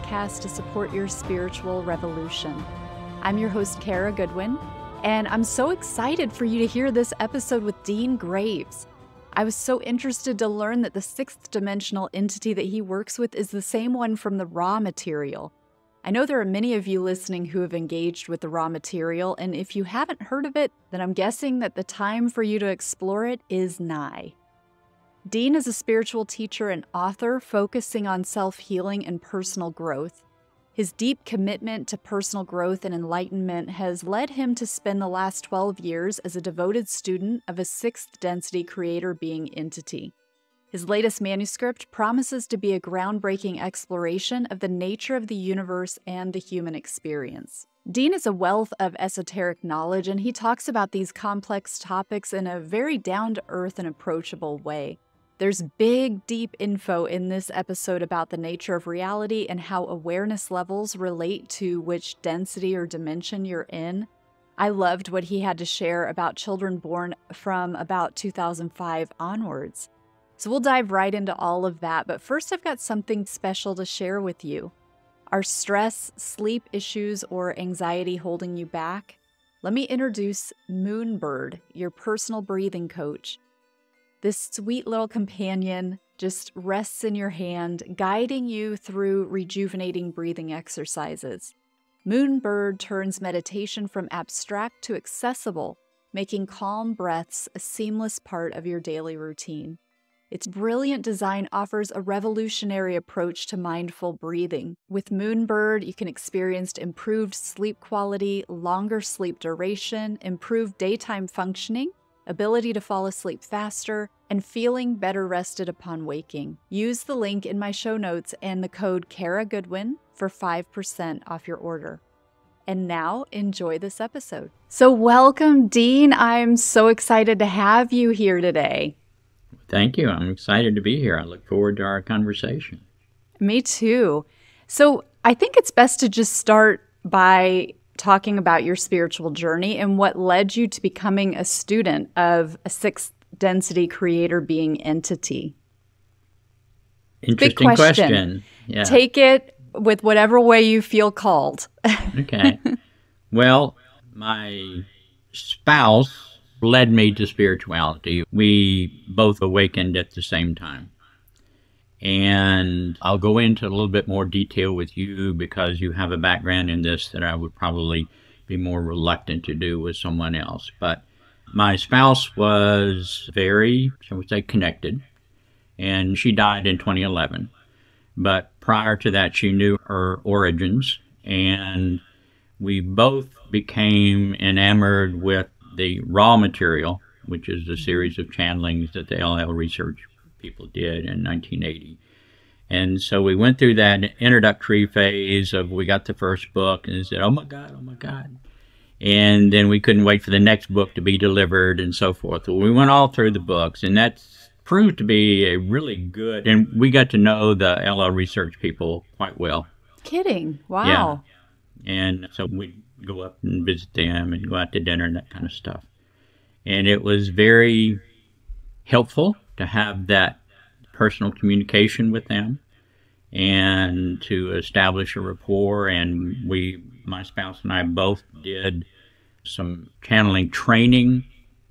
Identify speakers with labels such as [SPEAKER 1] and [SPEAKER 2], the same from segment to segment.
[SPEAKER 1] podcast to support your spiritual revolution. I'm your host, Kara Goodwin, and I'm so excited for you to hear this episode with Dean Graves. I was so interested to learn that the sixth dimensional entity that he works with is the same one from the raw material. I know there are many of you listening who have engaged with the raw material, and if you haven't heard of it, then I'm guessing that the time for you to explore it is nigh. Dean is a spiritual teacher and author focusing on self-healing and personal growth. His deep commitment to personal growth and enlightenment has led him to spend the last 12 years as a devoted student of a sixth density creator being entity. His latest manuscript promises to be a groundbreaking exploration of the nature of the universe and the human experience. Dean is a wealth of esoteric knowledge, and he talks about these complex topics in a very down-to-earth and approachable way. There's big, deep info in this episode about the nature of reality and how awareness levels relate to which density or dimension you're in. I loved what he had to share about children born from about 2005 onwards. So we'll dive right into all of that, but first I've got something special to share with you. Are stress, sleep issues, or anxiety holding you back? Let me introduce Moonbird, your personal breathing coach. This sweet little companion just rests in your hand, guiding you through rejuvenating breathing exercises. Moonbird turns meditation from abstract to accessible, making calm breaths a seamless part of your daily routine. Its brilliant design offers a revolutionary approach to mindful breathing. With Moonbird, you can experience improved sleep quality, longer sleep duration, improved daytime functioning, ability to fall asleep faster, and feeling better rested upon waking. Use the link in my show notes and the code KaraGoodwin for 5% off your order. And now, enjoy this episode. So welcome, Dean. I'm so excited to have you here today.
[SPEAKER 2] Thank you. I'm excited to be here. I look forward to our conversation.
[SPEAKER 1] Me too. So I think it's best to just start by talking about your spiritual journey and what led you to becoming a student of a sixth density creator being entity.
[SPEAKER 2] Interesting question. Yeah.
[SPEAKER 1] Take it with whatever way you feel called.
[SPEAKER 2] Okay. Well, my spouse led me to spirituality. We both awakened at the same time. And I'll go into a little bit more detail with you because you have a background in this that I would probably be more reluctant to do with someone else. But my spouse was very, shall we say, connected, and she died in 2011. But prior to that, she knew her origins, and we both became enamored with the raw material, which is a series of channelings that the LL research people did in 1980. And so we went through that introductory phase of we got the first book and said, oh my God, oh my God. And then we couldn't wait for the next book to be delivered and so forth. Well, we went all through the books, and that proved to be a really good, and we got to know the LL research people quite well.
[SPEAKER 1] Kidding. Wow.
[SPEAKER 2] Yeah. And so we'd go up and visit them and go out to dinner and that kind of stuff. And it was very helpful to have that personal communication with them and to establish a rapport. And my spouse and I both did some channeling training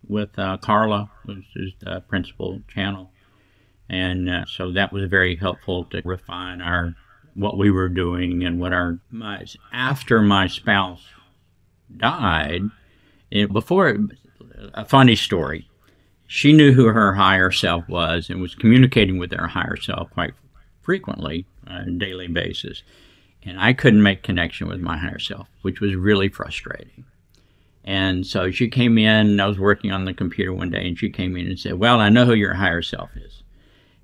[SPEAKER 2] with Carla, which is the principal channel. And so that was very helpful to refine what we were doing and what after my spouse died, a funny story. She knew who her higher self was and was communicating with her higher self quite frequently on a daily basis. And I couldn't make connection with my higher self, which was really frustrating. And so she came in, I was working on the computer one day, and she came in and said, well, I know who your higher self is.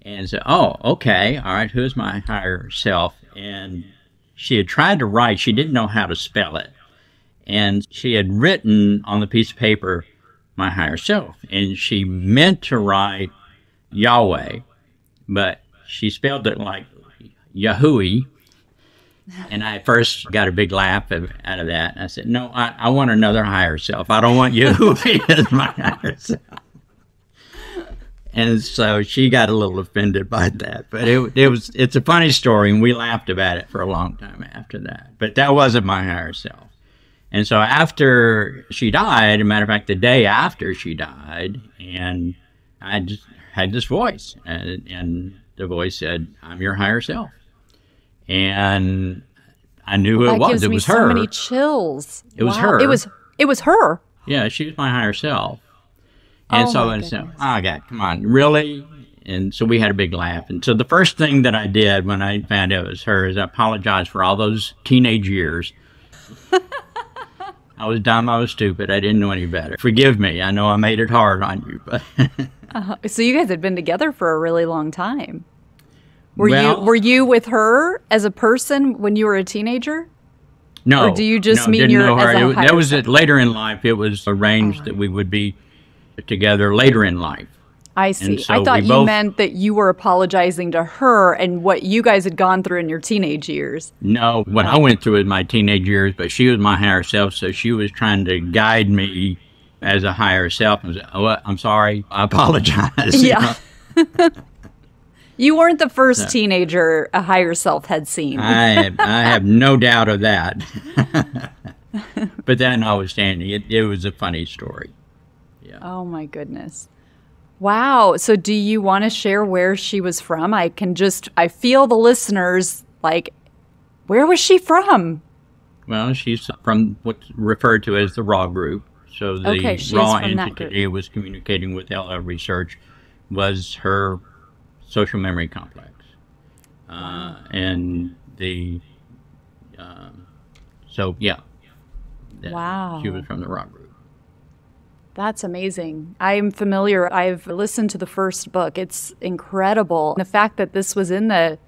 [SPEAKER 2] And said, oh, okay, all right, who's my higher self? And she had tried to write, she didn't know how to spell it. And she had written on the piece of paper, my higher self. And she meant to write Yahweh, but she spelled it like Yahui. And I first got a big laugh out of that. And I said, no, I want another higher self. I don't want Yahui as my higher self. And so she got a little offended by that. But it's a funny story, and we laughed about it for a long time after that. But that wasn't my higher self. And so after she died, as a matter of fact, the day after she died, and I just had this voice, and the voice said, "I'm your higher self." And I knew who it was. It was her.
[SPEAKER 1] So many chills.
[SPEAKER 2] It was her.
[SPEAKER 1] It was her.
[SPEAKER 2] Yeah, she was my higher self. And so I said, "Oh God, come on, really?" And so we had a big laugh. And so the first thing that I did when I found out it was her is I apologized for all those teenage years. I was dumb. I was stupid. I didn't know any better. Forgive me. I know I made it hard on you, but.
[SPEAKER 1] So you guys had been together for a really long time. Were you with her as a person when you were a teenager?
[SPEAKER 2] No.
[SPEAKER 1] Or do you just mean
[SPEAKER 2] didn't
[SPEAKER 1] you're
[SPEAKER 2] know her.
[SPEAKER 1] as a higher
[SPEAKER 2] That was
[SPEAKER 1] self?
[SPEAKER 2] it later in life. It was arranged that we would be together later in life.
[SPEAKER 1] I see.
[SPEAKER 2] So
[SPEAKER 1] I thought you meant that you were apologizing to her and what you guys had gone through in your teenage years.
[SPEAKER 2] No, what I went through in my teenage years, but she was my higher self, so she was trying to guide me as a higher self. And said, "Oh, I'm sorry. I apologize."
[SPEAKER 1] Yeah. You weren't the first teenager a higher self had seen.
[SPEAKER 2] I have no doubt of that. But that notwithstanding, it was a funny story. Yeah.
[SPEAKER 1] Oh, my goodness. Wow. So do you want to share where she was from? I feel the listeners like, where was she from?
[SPEAKER 2] Well, she's from what's referred to as the RAW group. So the RAW entity was communicating with LL Research was her social memory complex. And so, yeah.
[SPEAKER 1] Wow.
[SPEAKER 2] She was from the RAW group.
[SPEAKER 1] That's amazing. I'm familiar. I've listened to the first book. It's incredible. The fact that this was it in the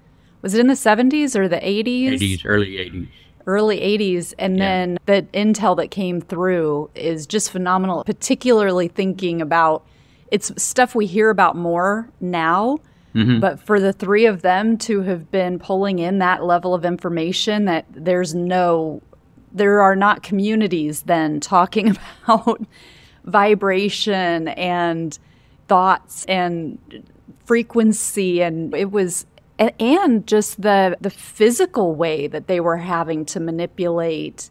[SPEAKER 1] 70s or the 80s?
[SPEAKER 2] 80s, early 80s.
[SPEAKER 1] Early 80s. And then the intel that came through is just phenomenal, particularly thinking about it's stuff we hear about more now. Mm-hmm. But for the three of them to have been pulling in that level of information that there are not communities then talking about vibration and thoughts and frequency, and it was and just the physical way that they were having to manipulate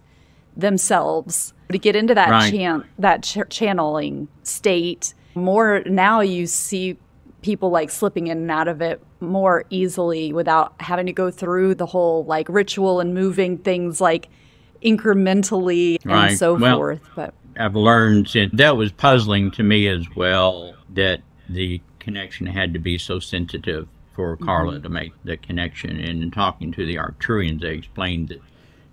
[SPEAKER 1] themselves to get into that channeling state. More now you see people like slipping in and out of it more easily without having to go through the whole like ritual and moving things like incrementally and so forth. But
[SPEAKER 2] I've learned that was puzzling to me as well, that the connection had to be so sensitive for Carla to make the connection. And in talking to the Arcturians, they explained that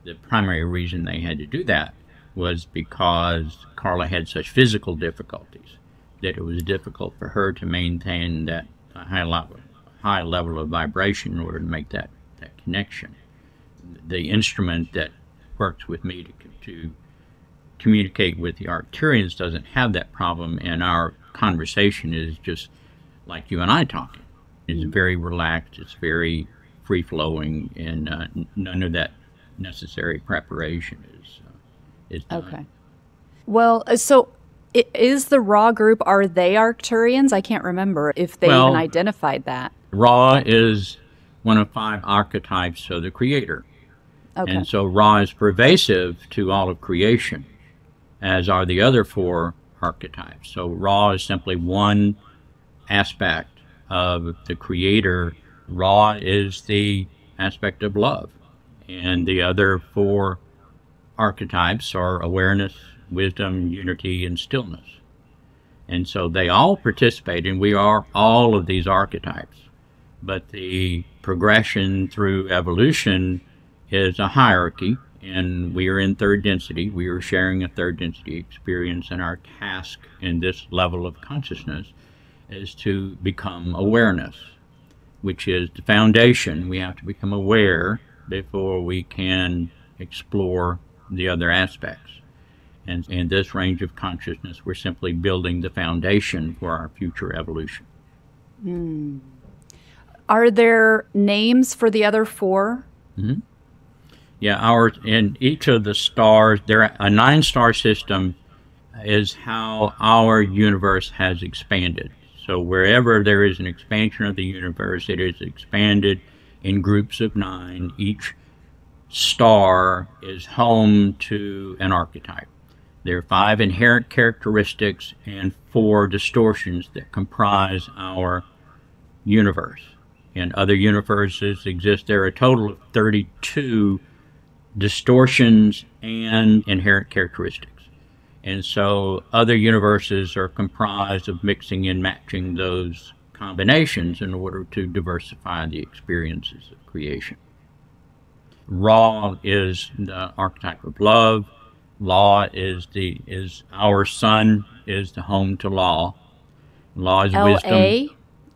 [SPEAKER 2] the primary reason they had to do that was because Carla had such physical difficulties that it was difficult for her to maintain that high level of vibration in order to make that connection. The instrument that works with me to communicate with the Arcturians doesn't have that problem, and our conversation is just like you and I talking. It's very relaxed, it's very free-flowing, and none of that necessary preparation is done.
[SPEAKER 1] Okay. Well, so is the RAW group, are they Arcturians? I can't remember if they even identified that.
[SPEAKER 2] RAW is one of 5 archetypes of the Creator. Okay. And so RAW is pervasive to all of creation, as are the other 4 archetypes. So RAW is simply one aspect of the Creator. RAW is the aspect of love. And the other 4 archetypes are awareness, wisdom, unity, and stillness. And so they all participate, and we are all of these archetypes. But the progression through evolution is a hierarchy, and we are in 3rd density. We are sharing a 3rd density experience, and our task in this level of consciousness is to become awareness, which is the foundation. We have to become aware before we can explore the other aspects. And in this range of consciousness, we're simply building the foundation for our future evolution.
[SPEAKER 1] Are there names for the other 4?
[SPEAKER 2] Mm-hmm. Yeah, in each of the stars, a 9-star system is how our universe has expanded. so wherever there is an expansion of the universe, it is expanded in groups of 9. Each star is home to an archetype. There are 5 inherent characteristics and 4 distortions that comprise our universe. In other universes exist, there are a total of 32 distortions and inherent characteristics. And so other universes are comprised of mixing and matching those combinations in order to diversify the experiences of creation. Ra is the archetype of love. Law is our sun, is the home to law. Law is wisdom.
[SPEAKER 1] L-A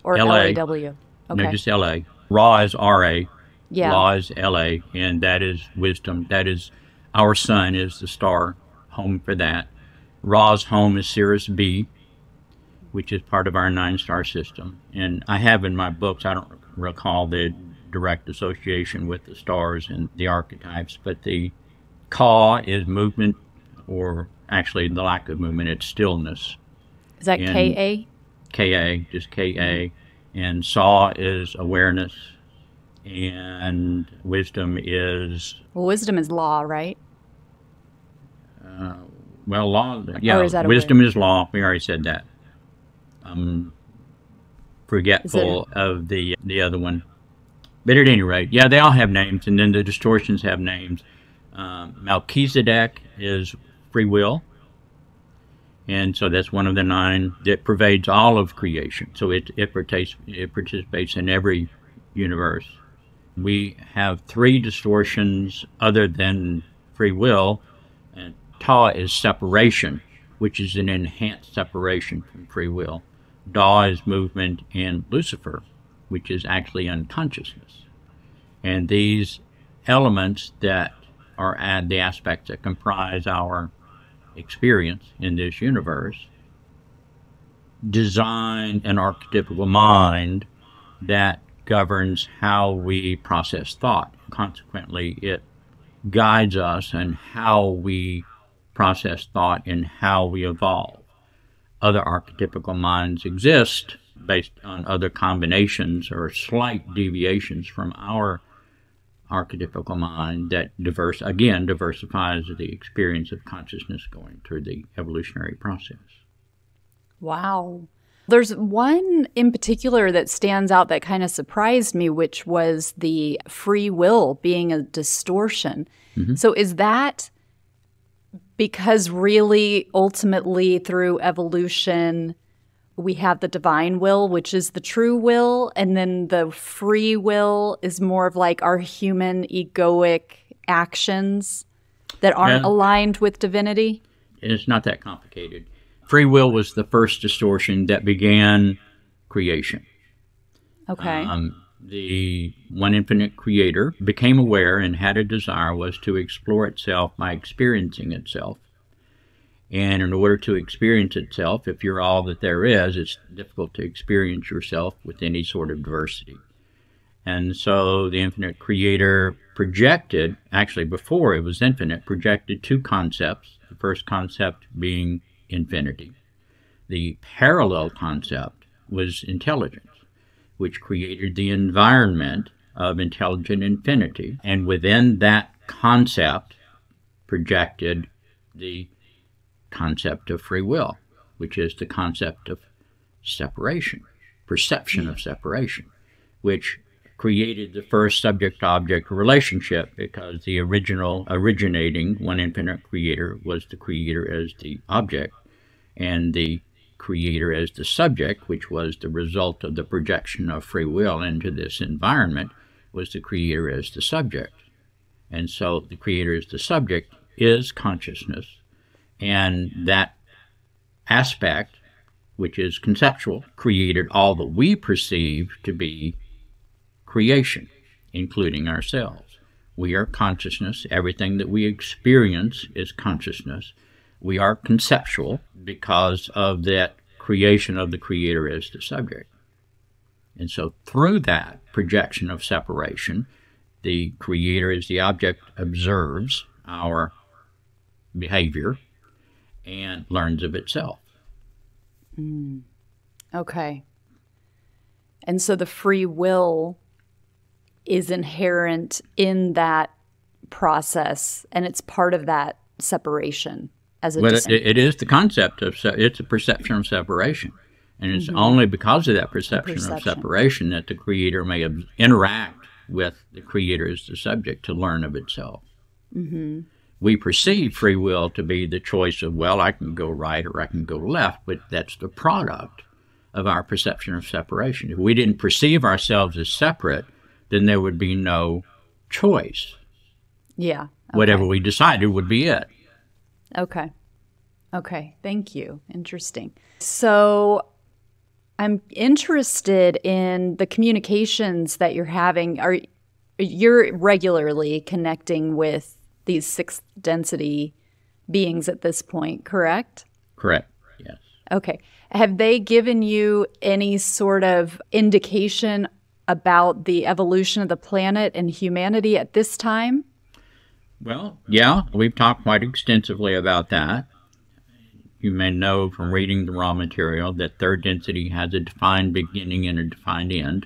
[SPEAKER 1] or
[SPEAKER 2] L-A.
[SPEAKER 1] L-A-W? Okay.
[SPEAKER 2] No, just L-A. Ra is R-A.
[SPEAKER 1] Yeah.
[SPEAKER 2] Law is L-A, and that is wisdom. That is, our sun is the star home for that. Ra's home is Sirius B, which is part of our 9-star system. And I have in my books, I don't recall the direct association with the stars and the archetypes, but the Ka is movement, or actually the lack of movement, it's stillness.
[SPEAKER 1] Is that K-A?
[SPEAKER 2] K-A, just K-A. And Sa is awareness, and wisdom is...
[SPEAKER 1] Well, wisdom is law, right?
[SPEAKER 2] Well, law, yeah,
[SPEAKER 1] or is that
[SPEAKER 2] wisdom is law. We already said that. I'm forgetful of the other one. But at any rate, yeah, they all have names, and then the distortions have names. Melchizedek is free will, and so that's one of the 9 that pervades all of creation. So it participates in every universe. We have 3 distortions other than free will, and Ta is separation, which is an enhanced separation from free will. Da is movement, and Lucifer, which is actually unconsciousness. And these elements that are the aspects that comprise our experience in this universe design an archetypical mind that governs how we process thought. Consequently, it guides us in how we process thought and how we evolve. Other archetypical minds exist based on other combinations or slight deviations from our archetypical mind that diversifies the experience of consciousness going through the evolutionary process.
[SPEAKER 1] Wow. There's one in particular that stands out that kind of surprised me, which was the free will being a distortion. Mm-hmm. So is that because really ultimately through evolution we have the divine will, which is the true will, and then the free will is more of like our human egoic actions that aren't aligned with divinity?
[SPEAKER 2] It's not that complicated. Free will was the first distortion that began creation.
[SPEAKER 1] Okay.
[SPEAKER 2] The one infinite creator became aware and had a desire was to explore itself by experiencing itself. And in order to experience itself, if you're all that there is, it's difficult to experience yourself with any sort of diversity. And so the infinite creator projected, actually before it was infinite, projected 2 concepts. The first concept being infinity. The parallel concept was intelligence, which created the environment of intelligent infinity. And within that concept projected the concept of free will, which is the concept of separation, perception of separation, which created the first subject-object relationship because the originating one infinite creator was the creator as the object and the creator as the subject, which was the result of the projection of free will into this environment, was the creator as the subject. And so the creator as the subject is consciousness, and that aspect, which is conceptual, created all that we perceive to be creation, including ourselves. We are consciousness. Everything that we experience is consciousness. We are conceptual because of that creation of the creator as the subject. And so through that projection of separation, the creator as the object observes our behavior and learns of itself.
[SPEAKER 1] Okay. And so the free will is inherent in that process, and it's part of that separation as a
[SPEAKER 2] Well, it is the concept of, it's a perception of separation. And it's only because of that perception of separation that the creator may interact with the creator as the subject to learn of itself. We perceive free will to be the choice of, well, I can go right or I can go left, but that's the product of our perception of separation. If we didn't perceive ourselves as separate, then there would be no choice.
[SPEAKER 1] Yeah. Okay.
[SPEAKER 2] Whatever we decided would be it.
[SPEAKER 1] Okay. Okay. Thank you. Interesting. So I'm interested in the communications that you're having. You're regularly connecting with these sixth density beings at this point, correct?
[SPEAKER 2] Correct. Yes.
[SPEAKER 1] Okay. Have they given you any sort of indication about the evolution of the planet and humanity at this time?
[SPEAKER 2] Well, yeah, we've talked quite extensively about that. You may know from reading the raw material that third density has a defined beginning and a defined end,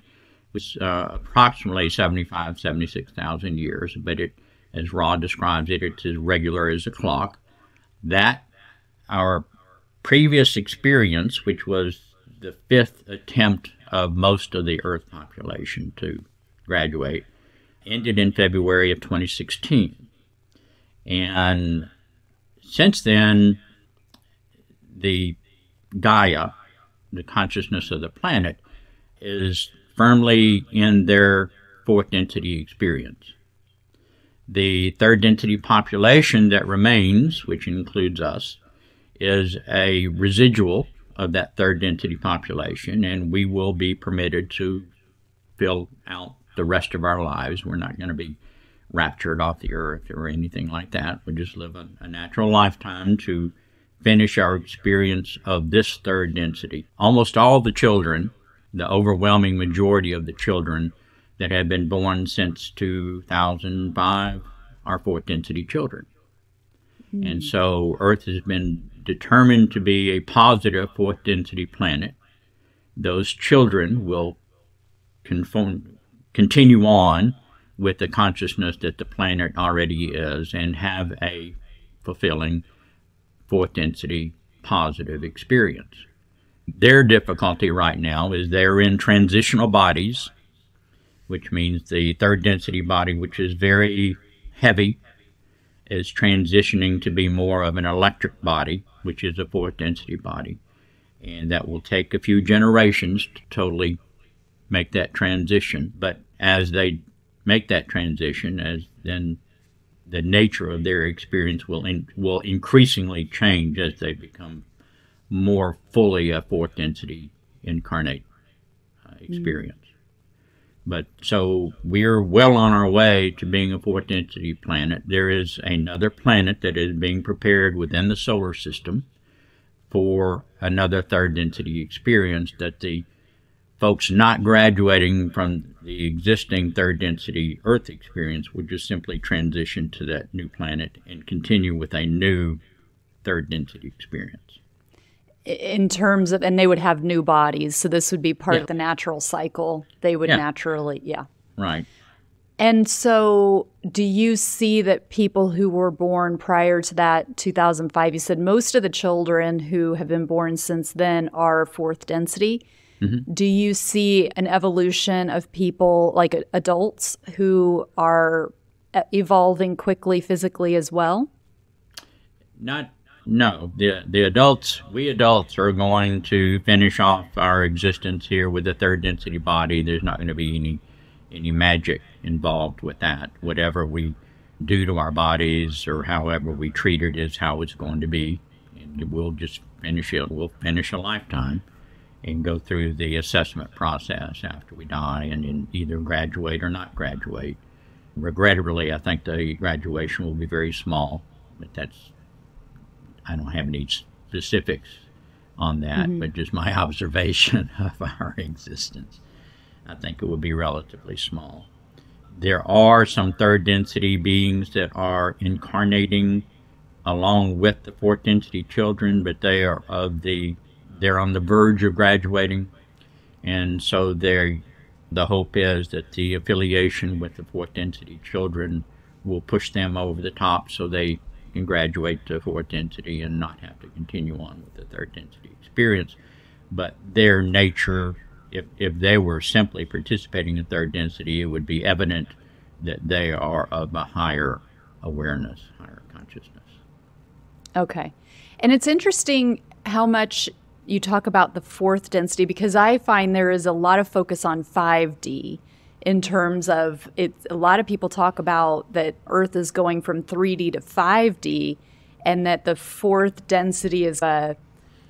[SPEAKER 2] which is approximately 76,000 years, but it, as Ra describes it, it's as regular as a clock. That our previous experience, which was the fifth attempt of most of the Earth population to graduate, ended in February of 2016. And since then, the Gaia, the consciousness of the planet, is firmly in their fourth density experience. The third density population that remains, which includes us, is a residual of that third density population, and we will be permitted to fill out the rest of our lives. We're not going to be raptured off the earth or anything like that. We just live a natural lifetime to finish our experience of this third density. Almost all the children, the overwhelming majority of the children that have been born since 2005 are fourth density children. And so Earth has been determined to be a positive fourth density planet. Those children will continue on with the consciousness that the planet already is and have a fulfilling fourth density positive experience. Their difficulty right now is they're in transitional bodies, which means the third density body, which is very heavy, is transitioning to be more of an electric body, which is a fourth density body. And that will take a few generations to totally make that transition. But as they make that transition, then the nature of their experience will increasingly change as they become more fully a fourth density incarnate experience. But so we're well on our way to being a fourth density planet. There is another planet that is being prepared within the solar system for another third density experience, that the folks not graduating from the existing third density Earth experience would just simply transition to that new planet and continue with a new third density experience.
[SPEAKER 1] In terms of, and they would have new bodies, so this would be part of the natural cycle. They would naturally,
[SPEAKER 2] Right.
[SPEAKER 1] And so do you see that people who were born prior to that 2005, you said most of the children who have been born since then are fourth density. Do you see an evolution of people, like adults, who are evolving quickly physically as well?
[SPEAKER 2] No. The adults, we adults are going to finish off our existence here with the third density body. There's not going to be any magic involved with that. Whatever we do to our bodies or however we treat it is how it's going to be. And we'll just finish it. We'll finish a lifetime and go through the assessment process after we die and then either graduate or not graduate. Regrettably, I think the graduation will be very small, but I don't have any specifics on that, but just my observation of our existence. I think it would be relatively small. There are some third density beings that are incarnating along with the fourth density children, but they are of the they're on the verge of graduating, and so the hope is that the affiliation with the fourth density children will push them over the top so they can graduate to fourth density and not have to continue on with the third density experience. But their nature, if they were simply participating in third density, it would be evident that they are of a higher awareness, higher consciousness.
[SPEAKER 1] Okay. And it's interesting how much you talk about the fourth density, because I find there is a lot of focus on 5D in terms of it. A lot of people talk about that Earth is going from 3D to 5D, and that the fourth density is a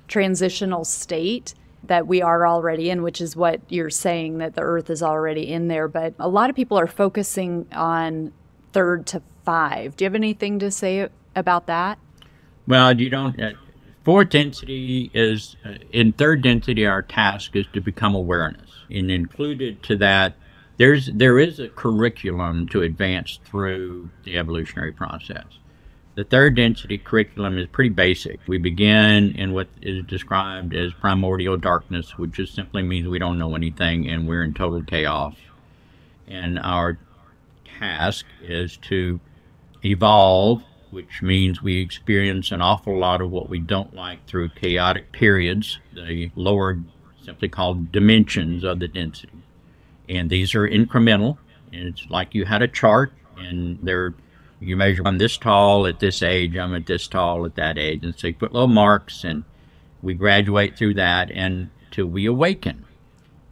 [SPEAKER 1] transitional state that we are already in, which is what you're saying, that the Earth is already in there. But a lot of people are focusing on third to five. Do you have anything to say about that?
[SPEAKER 2] Well, you don't. Fourth density is, in third density, our task is to become awareness. And included to that, there is a curriculum to advance through the evolutionary process. The third density curriculum is pretty basic. We begin in what is described as primordial darkness, which just simply means we don't know anything and we're in total chaos. And our task is to evolve, which means we experience an awful lot of what we don't like through chaotic periods, the lower, simply called dimensions of the density. And these are incremental, and it's like you had a chart, and you measure, I'm this tall at this age, I'm at this tall at that age, and so you put little marks, and we graduate through that until we awaken.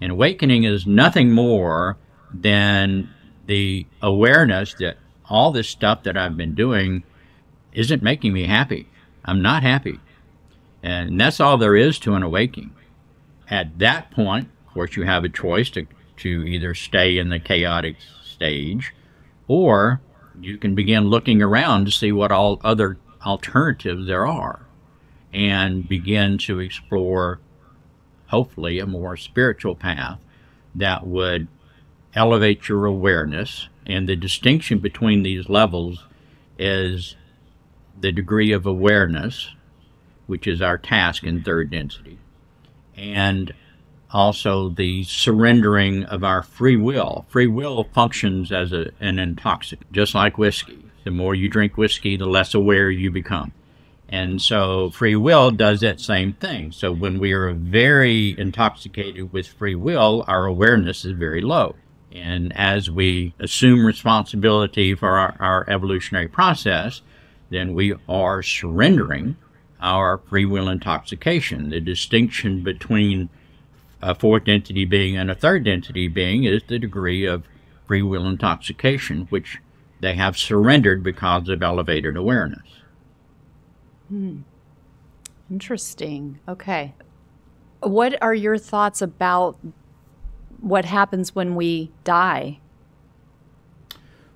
[SPEAKER 2] And awakening is nothing more than the awareness that all this stuff that I've been doing isn't making me happy. I'm not happy. And that's all there is to an awakening. At that point, of course, you have a choice to either stay in the chaotic stage, or you can begin looking around to see what all other alternatives there are and begin to explore, hopefully, a more spiritual path that would elevate your awareness. And the distinction between these levels is the degree of awareness, which is our task in third density, and also the surrendering of our free will. Free will functions as an intoxicant, just like whiskey. The more you drink whiskey, the less aware you become. And so free will does that same thing. So when we are very intoxicated with free will, our awareness is very low. And as we assume responsibility for our evolutionary process, then we are surrendering our free will intoxication. The distinction between a fourth density being and a third density being is the degree of free will intoxication, which they have surrendered because of elevated awareness.
[SPEAKER 1] Interesting. Okay. What are your thoughts about what happens when we die?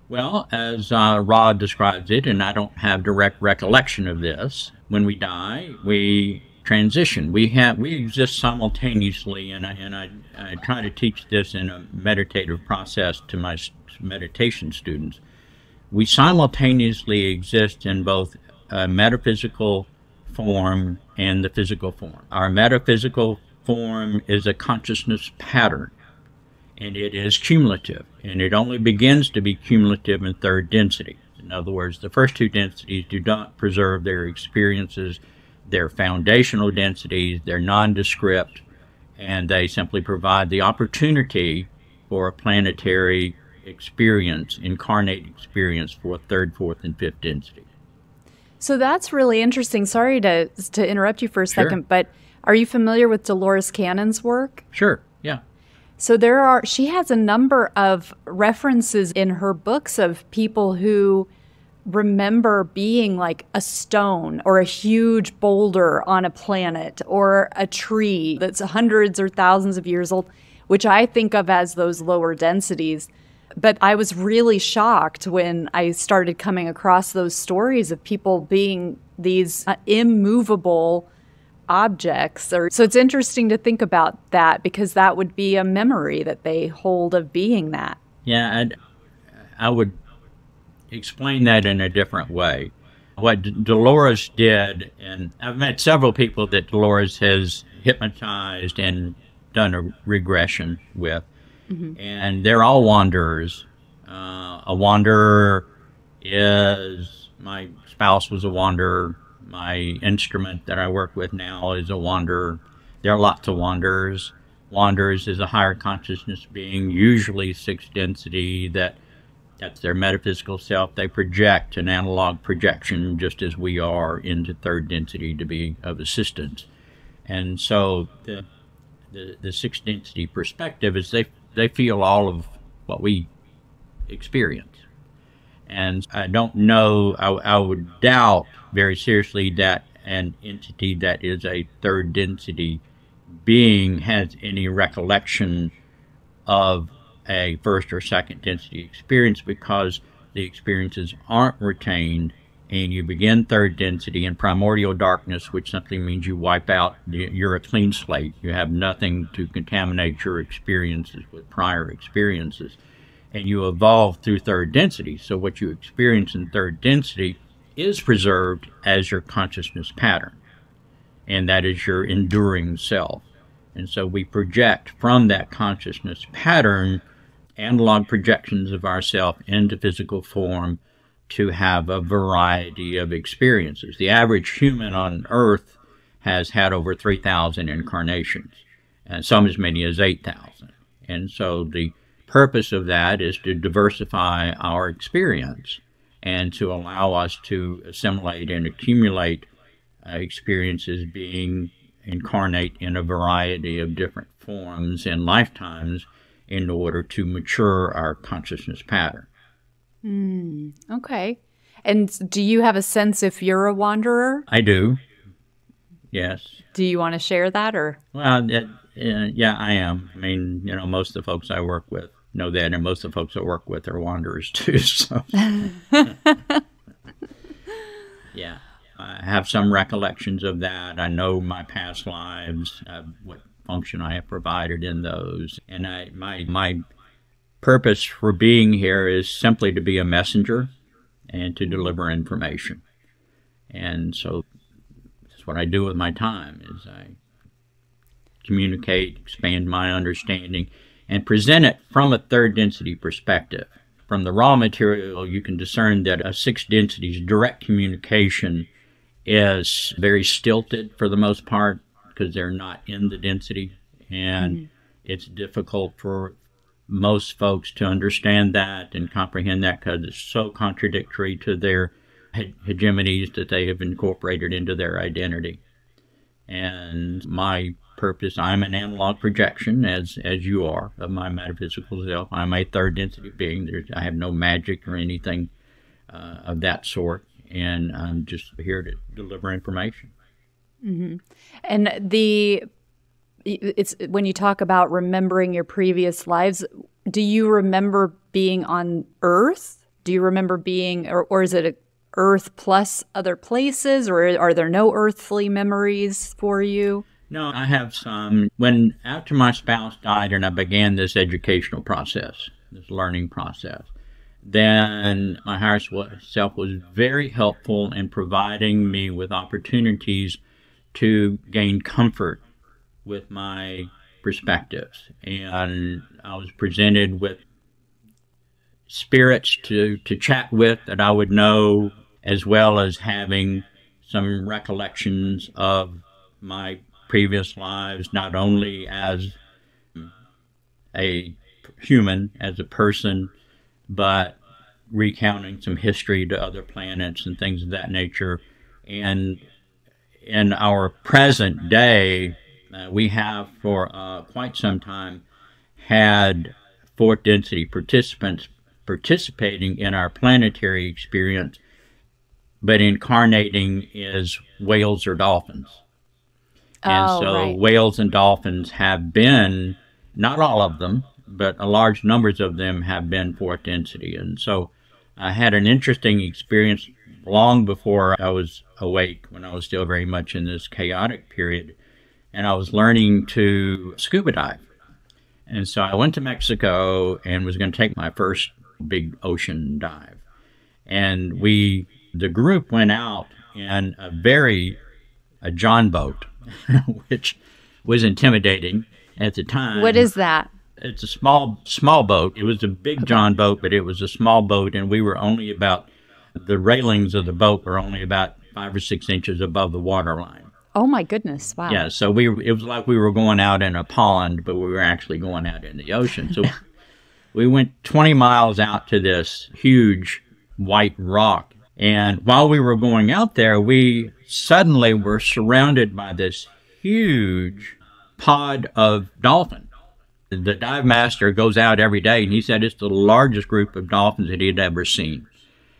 [SPEAKER 2] Well, as Rod describes it, and I don't have direct recollection of this, when we die, we transition. We exist simultaneously, and I try to teach this in a meditative process to my meditation students. We simultaneously exist in both a metaphysical form and the physical form. Our metaphysical form is a consciousness pattern, and it is cumulative, and it only begins to be cumulative in third density. In other words, the first two densities do not preserve their experiences. They're foundational densities, they're nondescript, and they simply provide the opportunity for a planetary experience, incarnate experience for third, fourth, and fifth density.
[SPEAKER 1] So that's really interesting. Sorry to interrupt you for a second, but are you familiar with Dolores Cannon's work?
[SPEAKER 2] Sure, yeah.
[SPEAKER 1] So she has a number of references in her books of people who remember being like a stone or a huge boulder on a planet or a tree that's hundreds or thousands of years old, which I think of as those lower densities. But I was really shocked when I started coming across those stories of people being these immovable objects. So it's interesting to think about that, because that would be a memory that they hold of being that.
[SPEAKER 2] Yeah, I would explain that in a different way. what Dolores did, and I've met several people that Dolores has hypnotized and done a regression with, and they're all wanderers. A wanderer is, my spouse was a wanderer. My instrument that I work with now is a wanderer. There are lots of wanderers. Wanderers is a higher consciousness being, usually sixth density, that's their metaphysical self. They project an analog projection just as we are into third density to be of assistance. And so the sixth density perspective is they feel all of what we experience. And I don't know, I would doubt very seriously that an entity that is a third density being has any recollection of a first or second density experience, because the experiences aren't retained, and you begin third density in primordial darkness, which simply means you wipe out, you're a clean slate. You have nothing to contaminate your experiences with prior experiences. And you evolve through third density. So what you experience in third density is preserved as your consciousness pattern. And that is your enduring self. And so we project from that consciousness pattern analog projections of ourself into physical form to have a variety of experiences. The average human on Earth has had over 3,000 incarnations, and some as many as 8,000. And so the purpose of that is to diversify our experience and to allow us to assimilate and accumulate experiences, being incarnate in a variety of different forms and lifetimes in order to mature our consciousness pattern.
[SPEAKER 1] Okay. And do you have a sense if you're a wanderer?
[SPEAKER 2] I do. Yes.
[SPEAKER 1] Do you want to share that, or?
[SPEAKER 2] Well, yeah, I am. I mean, most of the folks I work with know that, and most of the folks I work with are wanderers too. So, yeah, I have some recollections of that. I know my past lives, what function I have provided in those, and my purpose for being here is simply to be a messenger and to deliver information. And so that's what I do with my time, is I communicate, expand my understanding, and present it from a third density perspective. From the raw material, you can discern that a sixth density's direct communication is very stilted for the most part, because they're not in the density, and it's difficult for most folks to understand that and comprehend that, because it's so contradictory to their hegemonies that they have incorporated into their identity. And my purpose, I'm an analog projection, as you are, of my metaphysical self. I'm a third density being. I have no magic or anything of that sort, and I'm just here to deliver information.
[SPEAKER 1] And it's when you talk about remembering your previous lives, do you remember being on Earth? Do you remember being, or is it Earth plus other places, or are there no earthly memories for you?
[SPEAKER 2] No, I have some. After my spouse died and I began this educational process, this learning process, then my higher self was very helpful in providing me with opportunities to gain comfort with my perspectives. And I was presented with spirits to chat with that I would know, as well as having some recollections of my previous lives, not only as a human, as a person, but recounting some history to other planets and things of that nature. And in our present day, we have for quite some time had fourth density participants participating in our planetary experience, but incarnating as whales or dolphins. And so right. Whales and dolphins have been, not all of them, but a large numbers of them have been fourth density. And so I had an interesting experience long before I was awake, when I was still very much in this chaotic period, and I was learning to scuba dive. And so I went to Mexico and was going to take my first big ocean dive. And we The group went out in a John boat, which was intimidating at the time.
[SPEAKER 1] What is that?
[SPEAKER 2] It's a small boat. It was a big John boat, but it was a small boat, and we were only about, the railings of the boat were only about 5 or 6 inches above the water line.
[SPEAKER 1] Oh my goodness! Wow.
[SPEAKER 2] Yeah, so it was like we were going out in a pond, but we were actually going out in the ocean. So we went 20 miles out to this huge white rock, and while we were going out there, we suddenly were surrounded by this huge pod of dolphins. The dive master goes out every day, and he said it's the largest group of dolphins that he had ever seen.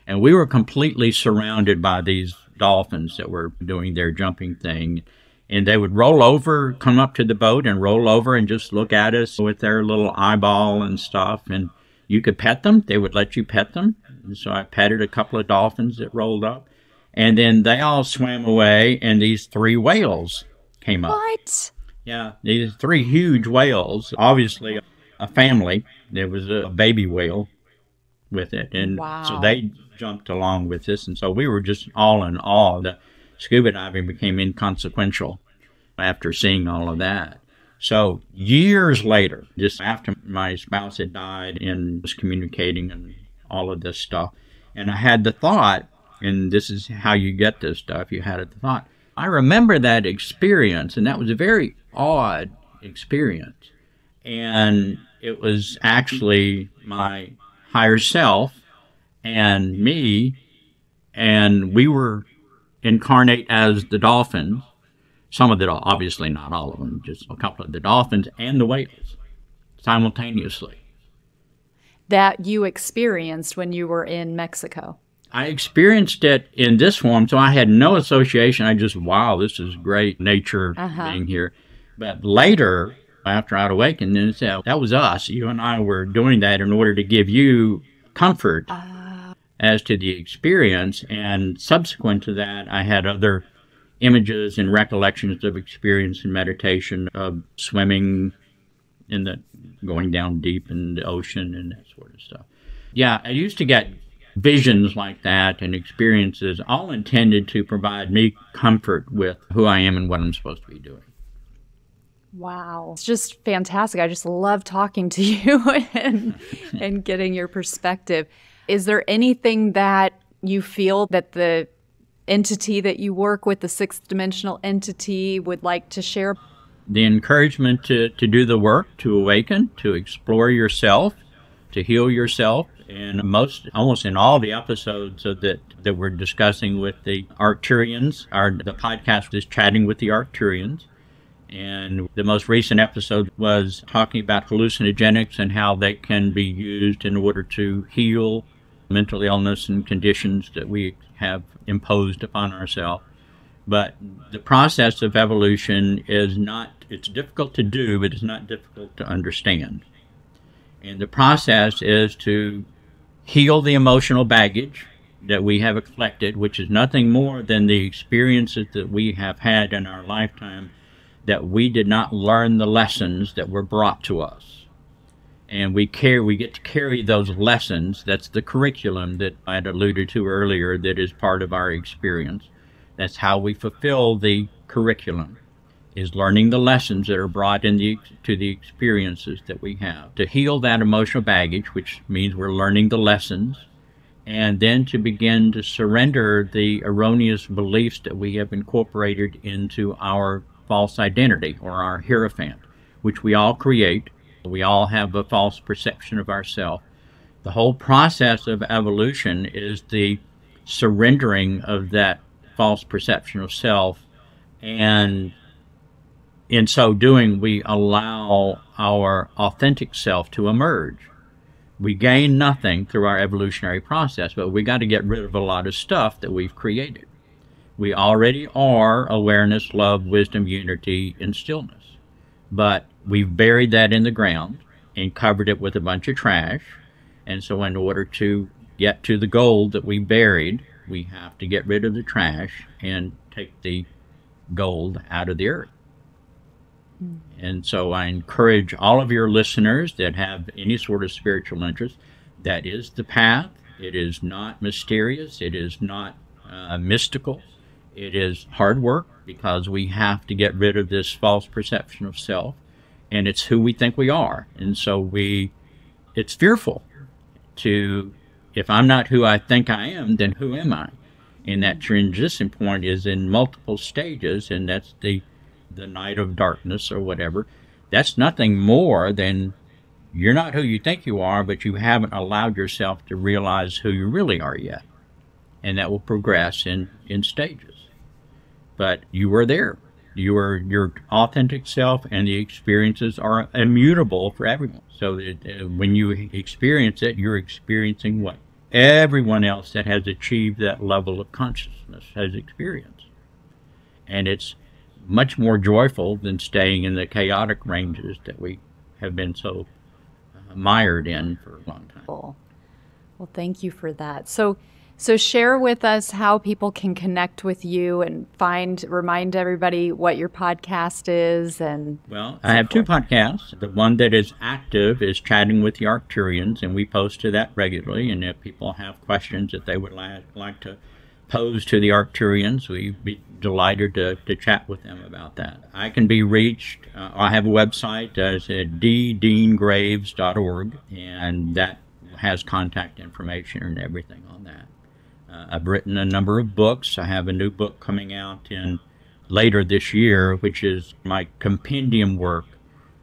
[SPEAKER 2] And we were completely surrounded by these dolphins that were doing their jumping thing. And they would roll over, come up to the boat and roll over and just look at us with their little eyeball and stuff. And you could pet them. They would let you pet them. And so I petted a couple of dolphins that rolled up. And then they all swam away, and these 3 whales came up.
[SPEAKER 1] What?
[SPEAKER 2] Yeah, these 3 huge whales, obviously a family. There was a baby whale with it. And
[SPEAKER 1] wow.
[SPEAKER 2] So they jumped along with us. And so we were just all in awe. The scuba diving became inconsequential after seeing all of that. So years later, just after my spouse had died and was communicating and all of this stuff, and I had the thought, and this is how you get this stuff, you had the thought, I remember that experience, and that was a very odd experience. And it was actually my higher self and me, and we were incarnate as the dolphins. Some of the, obviously not all of them, just a couple of the dolphins and the whales simultaneously.
[SPEAKER 1] That you experienced when you were in Mexico?
[SPEAKER 2] I experienced it in this form, so I had no association. I just, wow, this is great nature being here. But later, after I'd awakened, and said, that was us. You and I were doing that in order to give you comfort as to the experience. And subsequent to that, I had other images and recollections of experience and meditation, of swimming going down deep in the ocean and that sort of stuff. Yeah, I used to get visions like that and experiences, all intended to provide me comfort with who I am and what I'm supposed to be doing.
[SPEAKER 1] Wow. It's just fantastic. I just love talking to you and getting your perspective. Is there anything that you feel that the entity that you work with, the 6th dimensional entity, would like to share?
[SPEAKER 2] The encouragement to do the work, to awaken, to explore yourself, to heal yourself. And almost in all the episodes that we're discussing with the Arcturians, the podcast is Chatting with the Arcturians. And the most recent episode was talking about hallucinogenics and how they can be used in order to heal mental illness and conditions that we have imposed upon ourselves. But the process of evolution it's difficult to do, but it's not difficult to understand. And the process is to heal the emotional baggage that we have collected, which is nothing more than the experiences that we have had in our lifetime that we did not learn the lessons that were brought to us. And we get to carry those lessons. That's the curriculum that I had alluded to earlier that is part of our experience. That's how we fulfill the curriculum, is learning the lessons that are brought to the experiences that we have. To heal that emotional baggage, which means we're learning the lessons, and then to begin to surrender the erroneous beliefs that we have incorporated into our false identity or our hierophant, which we all create. We all have a false perception of ourselves. The whole process of evolution is the surrendering of that false perception of self, and in so doing, we allow our authentic self to emerge. We gain nothing through our evolutionary process, but we got to get rid of a lot of stuff that we've created. We already are awareness, love, wisdom, unity, and stillness. But we've buried that in the ground and covered it with a bunch of trash. And so in order to get to the gold that we buried, we have to get rid of the trash and take the gold out of the earth. And so I encourage all of your listeners that have any sort of spiritual interest, that is the path. It is not mysterious. It is not mystical. It is hard work because we have to get rid of this false perception of self, and it's who we think we are. And so it's fearful to, if I'm not who I think I am, then who am I? And that transition point is in multiple stages, and that's the night of darkness or whatever. That's nothing more than you're not who you think you are, but you haven't allowed yourself to realize who you really are yet. And that will progress in stages. But you are there. You are your authentic self, and the experiences are immutable for everyone. So when you experience it, you're experiencing what everyone else that has achieved that level of consciousness has experienced. And it's much more joyful than staying in the chaotic ranges that we have been so mired in for a long time.
[SPEAKER 1] Well, thank you for that. So share with us how people can connect with you and remind everybody what your podcast is. And
[SPEAKER 2] well, I have two podcasts. The one that is active is Chatting with the Arcturians, and we post to that regularly. And if people have questions that they would like to pose to the Arcturians, we'd be delighted to chat with them about that. I can be reached. I have a website, it's at ddeangraves.org, and that has contact information and everything on that. I've written a number of books. I have a new book coming out later this year, which is my compendium work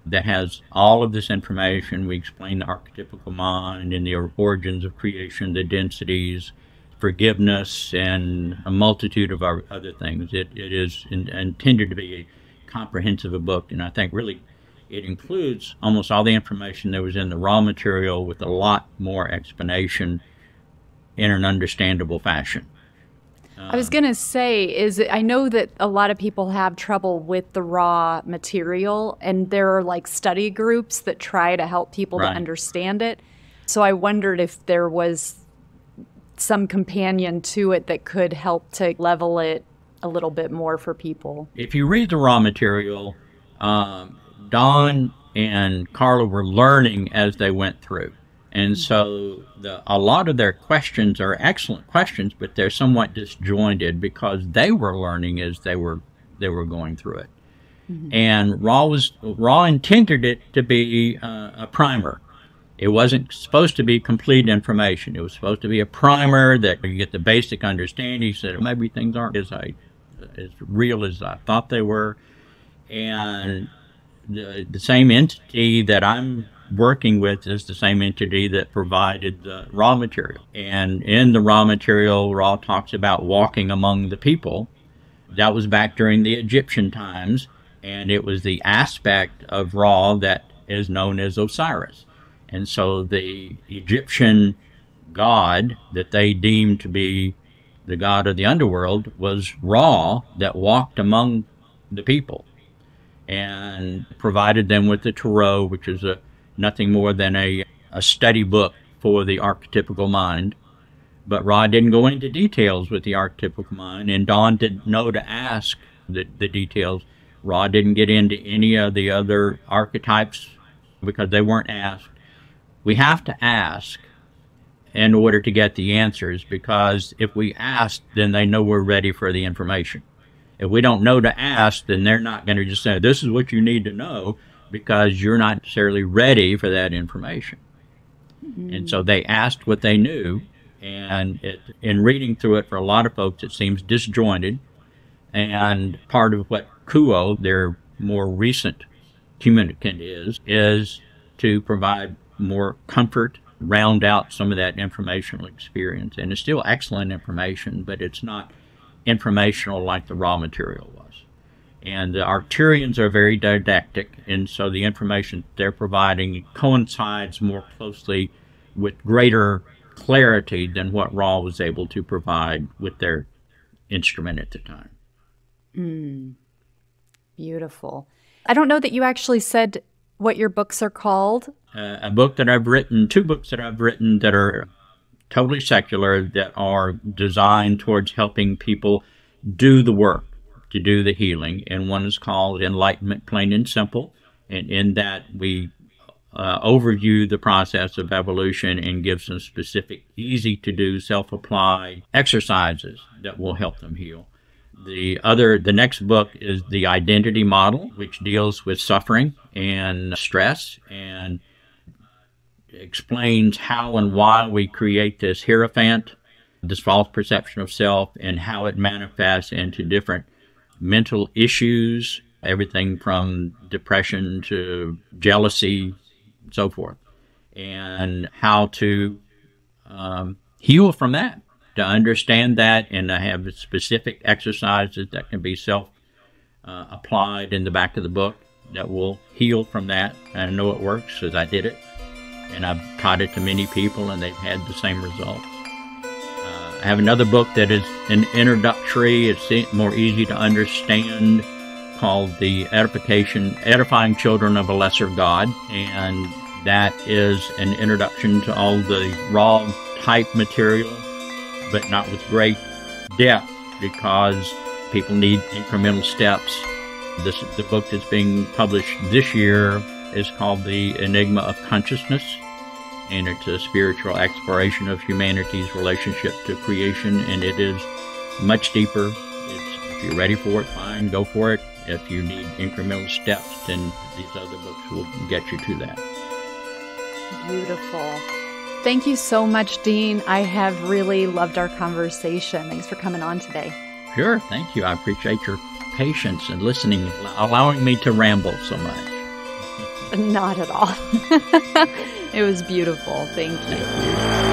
[SPEAKER 2] that has all of this information. We explain the archetypical mind and the origins of creation, the densities, forgiveness, and a multitude of other things. It is intended to be a comprehensive book, and I think really it includes almost all the information that was in the raw material with a lot more explanation in an understandable fashion.
[SPEAKER 1] I was going to say, I know that a lot of people have trouble with the raw material, and there are like study groups that try to help people to understand it. So I wondered if there was some companion to it that could help to level it a little bit more for people.
[SPEAKER 2] If you read the raw material, Don and Carla were learning as they went through. And so a lot of their questions are excellent questions, but they're somewhat disjointed because they were learning as they were going through it. Mm-hmm. And Raw intended it to be a primer. It wasn't supposed to be complete information. It was supposed to be a primer that you get the basic understanding, so that maybe things aren't as real as I thought they were. And the same entity that I'm working with is the same entity that provided the raw material. And in the raw material, Ra talks about walking among the people. That was back during the Egyptian times, and it was the aspect of Ra that is known as Osiris. And so the Egyptian god that they deemed to be the god of the underworld was Ra, that walked among the people and provided them with the tarot, which is nothing more than a study book for the archetypical mind. But Ra didn't go into details with the archetypical mind, and Dawn didn't know to ask the details. Ra didn't get into any of the other archetypes because they weren't asked. We have to ask in order to get the answers, because if we ask, then they know we're ready for the information. If we don't know to ask, then they're not going to just say, this is what you need to know, because you're not necessarily ready for that information. Mm-hmm. And so they asked what they knew, and in reading through it, for a lot of folks, it seems disjointed. And part of what Kuo, their more recent communicant, is to provide more comfort, round out some of that informational experience. And it's still excellent information, but it's not informational like the raw material was. And the Arcturians are very didactic, and so the information they're providing coincides more closely with greater clarity than what Ra was able to provide with their instrument at the time.
[SPEAKER 1] Beautiful. I don't know that you actually said what your books are called.
[SPEAKER 2] A book that I've written, two books that I've written that are totally secular, that are designed towards helping people do the work, to do the healing. And one is called Enlightenment, Plain and Simple. And in that we overview the process of evolution and give some specific, easy-to-do, self-applied exercises that will help them heal. The next book is The Identity Model, which deals with suffering and stress and explains how and why we create this hierophant, this false perception of self, and how it manifests into different mental issues, everything from depression to jealousy, and so forth, and how to heal from that, to understand that, and to have specific exercises that can be applied in the back of the book that will heal from that. And I know it works because I did it, and I've taught it to many people, and they've had the same results. I have another book that is an introductory, it's more easy to understand, called The Edifying Children of a Lesser God, and that is an introduction to all the raw type material, but not with great depth, because people need incremental steps. The book that's being published this year is called The Enigma of Consciousness, and it's a spiritual exploration of humanity's relationship to creation, and it is much deeper. If you're ready for it, fine, go for it. If you need incremental steps, then these other books will get you to that.
[SPEAKER 1] Beautiful. Thank you so much, Dean. I have really loved our conversation. Thanks for coming on today.
[SPEAKER 2] Sure, thank you. I appreciate your patience and listening, allowing me to ramble so much.
[SPEAKER 1] Not at all. It was beautiful. Thank you.